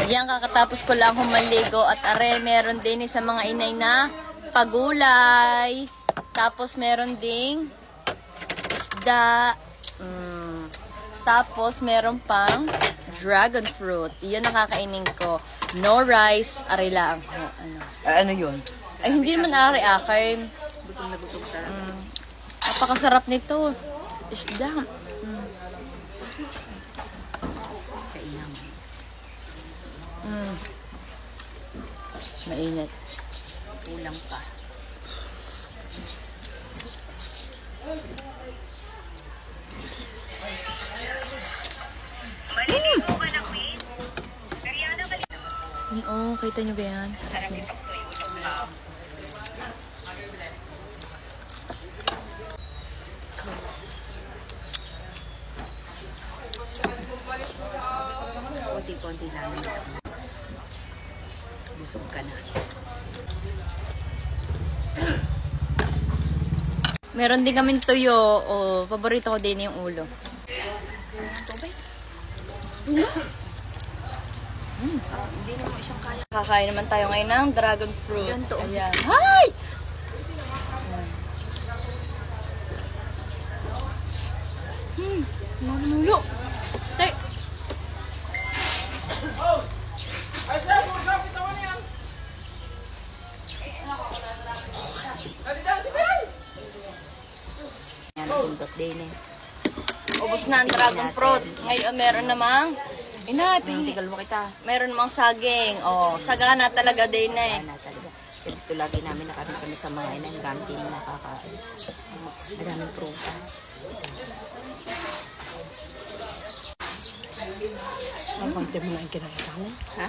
Yan, kakatapos ko lang humaligo at are, meron din sa mga inay na pagulay. Tapos meron ding isda. Tapos meron pang dragon fruit. Iyan nakakainin ko. No rice, are lang. Ano yun? Ay, hindi naman are akin. Gutom na gutom ka. Napakasarap nito. Isda. Kainan. Mainit. Kulang pa. Maliligo ka na, Queen? Kariana, maliligo. Oo, kita nyo ba yan? Sarap ipagtuyulog lang. Konti-konti lang naman. Busog ka na. Meron din kaming tuyo. O, paborito ko din yung ulo. Hindi naman isang kaya. Kakain naman tayo ngayon ng dragon fruit. Ganto. Ayan. Hi! Mamulo. Tay. Yan, pundot din eh. Ubus na ang dragon fruit. Ngayon meron namang Tigal mo kita. meron namang saging. Oh, sagana talaga din eh. Wala talaga. Kaya gusto lagi namin kami sa mga inang marami din nakakain. Maraming prutas. Ang konti mo na ang kinain. Ha?